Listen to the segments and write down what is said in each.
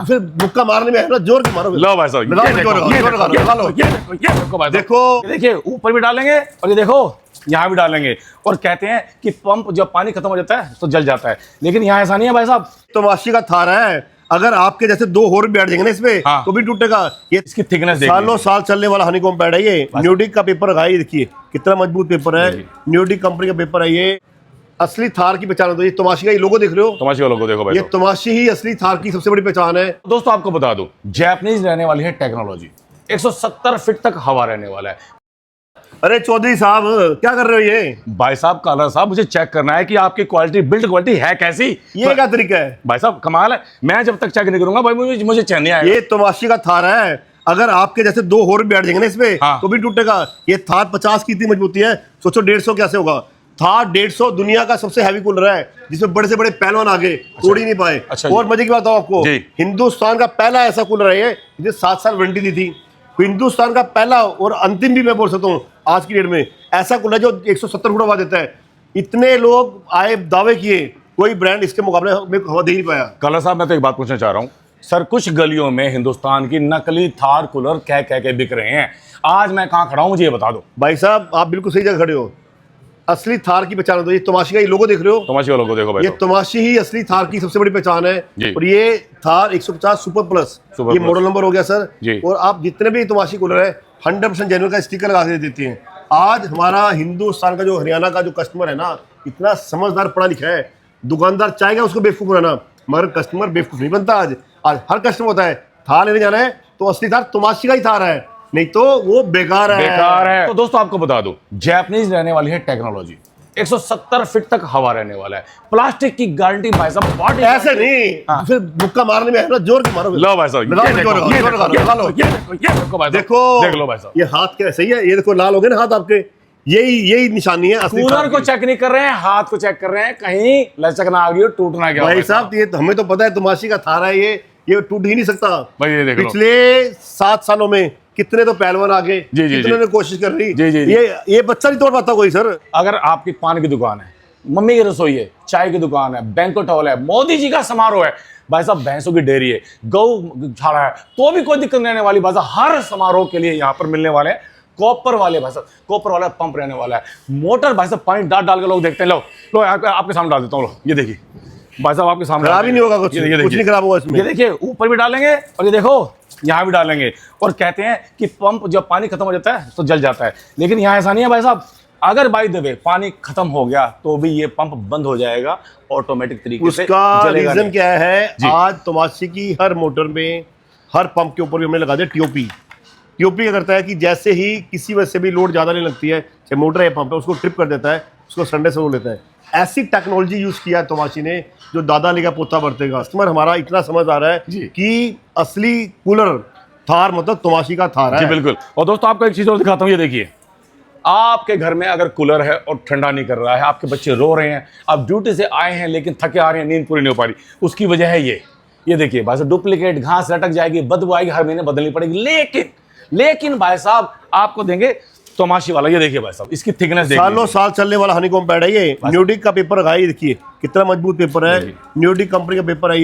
फिर मुक्का मारने में है ना, जोर की मारो। लो भाई साहब, लगाओ, ये जोर देखो, लगाओ, ये जोर देखो, लगाओ, ये लगा लो। देखो, ये देखो भाई साहब। देखो, ये देखिए ऊपर भी डालेंगे और ये देखो यहाँ भी डालेंगे। और कहते हैं कि पंप जब पानी खत्म हो जाता है तो जल जाता है, लेकिन यहाँ ऐसा नहीं है भाई साहब। तमाशी का थार है, अगर आपके जैसे दो और भी बैठ जाएंगे ना इसमें हाँ। तो भी टूटेगा। ये इसकी थिकनेस देखिए, सालों साल चलने वाला हनीकॉम्ब पैड है। ये न्यूडिक का पेपर है, देखिए कितना मजबूत पेपर है। न्यूडिक कंपनी का पेपर है ये। असली थार की पहचान होती है। तमाशी का ये लोगो देख रहे हो, तमाशी वालों को देखो भाई ये साहब। तमाशी ही असली थार की सबसे बड़ी पहचान है। दोस्तों आपको बता दूं, जापानीज रहने वाली है टेक्नोलॉजी। 170 फीट तक हवा रहने वाला है। अरे चौधरी साहब क्या कर रहे हो ये? भाई साहब, कालर साहब, मुझे चेक करना है कि आपकी क्वालिटी, बिल्ड क्वालिटी है कैसी। ये क्या तरीका है भाई साहब कमाल है, मैं जब तक चेक नहीं करूंगा भाई मुझे चैन नहीं आएगा। ये तमाशी का थार है, अगर आपके जैसे दो और भी बैठ जाएंगे ना इसमें हाँ। तो भी टूटेगा। ये थार 50 की इतनी मजबूती है, सोचो 150 कैसे होगा। थार 150 दुनिया का सबसे हैवी कूलर है, जिसमें बड़े से बड़े पहलवान आगे तोड़ ही नहीं पाए। अच्छा और मजे की बात बताऊं आपको, जी। हिंदुस्तान का पहला ऐसा कूलर है ये, जिसे 7 साल वारंटी दी थी। हिंदुस्तान का पहला और अंतिम भी मैं बोल सकता हूँ आज की डेट में ऐसा कूलर जो 170 फुट हवा देता है। इतने लोग आए, दावे किए, कोई ब्रांड इसके मुकाबले में हवा दे नहीं पाया। कालर साहब मैं तो एक बात पूछना चाह रहा हूँ सर, कुछ गलियों में हिंदुस्तान की नकली थार कूलर कह कह के बिक रहे हैं। आज मैं कहाँ खड़ा हूँ मुझे ये बता दो। भाई साहब आप बिल्कुल सही जगह खड़े हो। असली थार की पहचान होती है। तमाशी का ये लोगो देख रहे हो, तमाशी वालों को देखो भाई ये साहब। तमाशी ही असली थार की सबसे बड़ी पहचान है। जी। और ये थार 150 सुपर प्लस, सुपर ये प्लस। मॉडल नंबर हो गया सर। जी। और आप जितने भी तमाशी कूलर है 100% जेन्युइन का स्टिकर लगा के देती हैं। आज हमारा हिंदुस्तान का जो हरियाणा का जो कस्टमर है ना, इतना समझदार पढ़ा लिखा है। दुकानदार चाहेगा उसको बेवकूफ बनाना, मगर कस्टमर बेवकूफ नहीं बनता। आज आज हर कस्टमर होता है थार लेने जाना है तो असली थार तमाशी का ही थार है, नहीं तो वो बेकार है। बेकार है। तो दोस्तों आपको बता दूं, जापानीज रहने वाली है टेक्नोलॉजी। 170 फीट तक हवा रहने वाला है। प्लास्टिक की गारंटी भाई साहब, बॉडी ऐसे नहीं, हाँ। फिर मुक्का मारने में है ना, जोर की मारो। लो भाई साहब, लगाओ, ये जोर देखो, लगाओ, ये जोर देखो, लगाओ, ये लगा लो। देखो, ये देखो भाई साहब। देखो देख लो भाई साहब, ये हाथ क्या सही है, ये देखो लाल हो गए ना हाथ आपके, यही निशानी है असली कूलर थार को की। चेक नहीं कर रहे हैं, हाथ को चेक कर रहे हैं, कहीं लचक ना आ गई हो, टूट ना गया हो भाई साहब ये तो हमें तो पता है तमाशी का थार है, ये टूट ही नहीं सकता। भाई ये देख लो। पिछले 7 सालों में कितने तो पहलवान आगे, जी, जी, कितने जी। ने कोशिश कर रही। जी, जी, जी। ये बच्चा नहीं तोड़ पाता कोई सर। अगर आपकी पान की दुकान है, मम्मी की रसोई है, चाय की दुकान है, बैंक्वेट हॉल है, मोदी जी का समारोह है, भाई साहब भैंसों की डेयरी है, गौ छाड़ा है, तो भी कोई दिक्कत नहीं रहने वाली। भाई साहब हर समारोह के लिए यहाँ पर मिलने वाले हैं कॉपर वाले, भाई साहब कॉपर वाला पंप रहने वाला है। मोटर भाई साहब पानी डाल डाल के लोग देखते हैं। लो आपके सामने डाल देता हूँ, ये देखिए भाई साहब आपके सामने। खराब ही नहीं होगा कुछ, ये कुछ देखिए, नहीं खराब होगा इसमें। ये देखिए ऊपर भी डालेंगे और ये देखो यहाँ भी डालेंगे। और कहते हैं कि पंप जब पानी खत्म हो जाता है तो जल जाता है, लेकिन यहाँ ऐसा नहीं है भाई साहब। अगर बाय द वे पानी खत्म हो गया तो भी ये पंप बंद हो जाएगा ऑटोमेटिक तरीके से, उसका जलेगा रीजन नहीं। क्या है, जी। आज तमाशी की हर मोटर में, हर पंप के ऊपर भी हमने लगा दिया टीओपी। टीओपी क्या करता है कि जैसे ही किसी वजह से भी लोड ज़्यादा नहीं लगती है, चाहे मोटर या पंप है, उसको ट्रिप कर देता है, उसको संडे से वो लेता है। ऐसी टेक्नोलॉजी यूज़ किया है तमाशी ने जो दादा लेगा पोता बरतेगा। कस्टमर हमारा इतना समझ आ रहा है जी। कि असली कूलर थार मतलब तमाशी का थार जी है। बिल्कुल। और दोस्तों आपको एक चीज और दिखाता हूँ, ये देखिए आपके घर में अगर कूलर है और ठंडा नहीं कर रहा है, आपके बच्चे रो रहे हैं, आप ड्यूटी से आए हैं लेकिन थके आ रहे हैं, नींद पूरी नहीं हो पा रही, उसकी वजह है ये देखिए भाई साहब डुप्लीकेट घास लटक जाएगी, बदबू आएगी, हर महीने बदलनी पड़ेगी। लेकिन भाई साहब आपको देंगे तमाशी वाला। ये देखिए भाई साहब इसकी थिकनेस देखिए, सालों साल चलने वाला हनीकॉम्ब पैड है ये। न्यूडिक का पेपर है, ये देखिए कितना मजबूत पेपर है। न्यूडिक कंपनी का पेपर है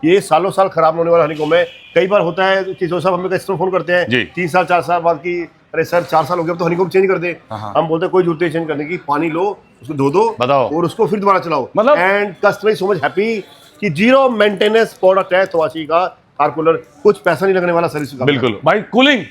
ये सालों साल खराब होने वाला हनीकॉम्ब है। कई बार होता है कि जो साहब हमें कस्टमर फोन करते हैं जी। 3 साल 4 साल बाद की, अरे सर 4 साल हो गया तो हनीकॉम्ब चेंज कर दे। हाँ। हम बोलते हैं कोई जरूरत नहीं चेंज करने की, पानी लो, उसको धो दो बताओ। और उसको फिर दोबारा चलाओ। मतलब- and customer so much happy कि 0 मेंटेनेंस प्रोडक्ट है तमाशी का थार कूलर, कुछ पैसा नहीं लगने वाला सर्विस का। बिल्कुल भाई, कूलिंग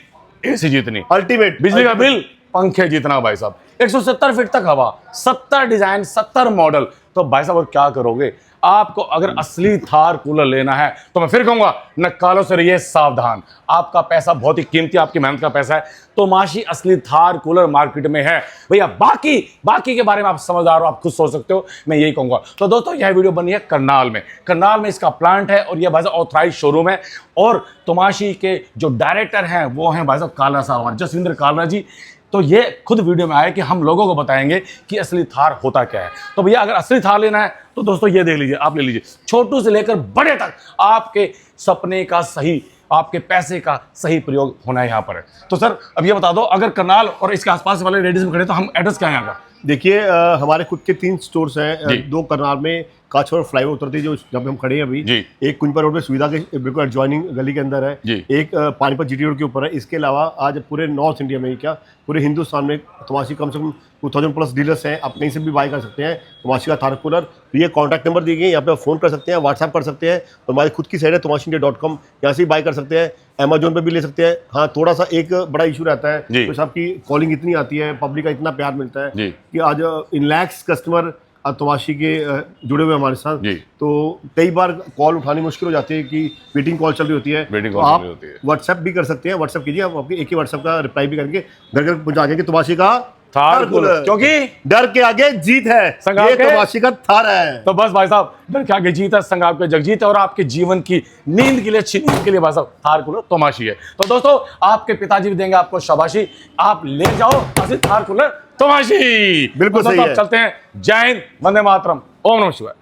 एसी जितनी, अल्टीमेट बिजली का बिल पंखे जितना भाई साहब, 170 फीट तक हवा, 70 डिजाइन, 70 मॉडल। तो भाई साहब और क्या करोगे, आपको अगर असली थार कूलर लेना है तो मैं फिर कहूंगा नक्कालों से रहिए सावधान। आपका पैसा बहुत ही कीमती, आपकी मेहनत का पैसा है। तो तमाशी असली थार कूलर मार्केट में है भैया। बाकी के बारे में आप समझदार हो, आप खुद सोच सकते हो, मैं यही कहूंगा। तो दोस्तों यह वीडियो बनी है करनाल में इसका प्लांट है और यह भाई साहब ऑथराइज शोरूम है। और तमाशी के जो डायरेक्टर हैं वो हैं भाई साहब कालरा साहब, जसविंदर कालरा जी। तो ये खुद वीडियो में आए कि हम लोगों को बताएंगे कि असली थार होता क्या है। तो भैया अगर असली थार लेना है तो दोस्तों ये देख लीजिए, आप ले लीजिए, छोटू से लेकर बड़े तक आपके सपने का सही, आपके पैसे का सही प्रयोग होना है यहाँ पर है। तो सर अब ये बता दो, अगर करनाल और इसके आसपास वाले रेडियस में खड़े तो हम एड्रेस क्या है यहाँ का? देखिए हमारे खुद के 3 स्टोर्स हैं, 2 करनाल में, काछोर फ्लाईओवर उतरती जो जब हम खड़े हैं अभी, जी। एक कुंजपा रोड पे सुविधा के बिल्कुल एडजॉइनिंग गली के अंदर है, जी। एक पानीपत जीटी रोड के ऊपर है। इसके अलावा आज पूरे नॉर्थ इंडिया में ही क्या पूरे हिंदुस्तान में तमाशी कम से कम 2000 प्लस डीलर्स हैं। आप कहीं से भी बाय कर सकते हैं तमाशी का थार कूलर। तो ये कॉन्टैक्ट नंबर दिए गए, यहाँ पे आप फोन कर सकते हैं, व्हाट्सएप कर सकते हैं, और हमारी खुद की साइट है tomashiondia.com, यहाँ से भी बाय कर सकते हैं, अमेजोन पे भी ले सकते हैं। हाँ, थोड़ा सा एक बड़ा इशू रहता है, जी। तो साहब की कॉलिंग इतनी आती है, पब्लिक का इतना प्यार मिलता है जी। कि आज इन लैक्स कस्टमर तमाशी के जुड़े हुए हमारे साथ। जी। तो कई बार कॉल उठानी मुश्किल हो जाती है कि वेटिंग कॉल चल रही होती है, वेटिंग तो कॉल चल आप रही होती है। व्हाट्सएप भी कर सकते हैं। व्हाट्सएप कीजिए, आप आपके एक ही व्हाट्सएप का रिप्लाई भी करके घर घर पहुंचा देंगे तमाशी का थार कूलर, क्योंकि डर के आगे जीत है, संगाप ये के- तमाशी का थार है। तो बस भाई साहब, डर के आगे जीत है, संगाप के जगजीत है, और आपके जीवन की नींद के लिए, अच्छी नींद के लिए भाई साहब थार कूलर तमाशी है। तो दोस्तों, आपके पिताजी भी देंगे आपको शाबाशी, आप ले जाओ असली थार कूलर तमाशी। बिल्कुल तो सही दोस्तों, है। अब चलते हैं। जय हिंद, वंदे मातरम, ओम नमः शिवाय।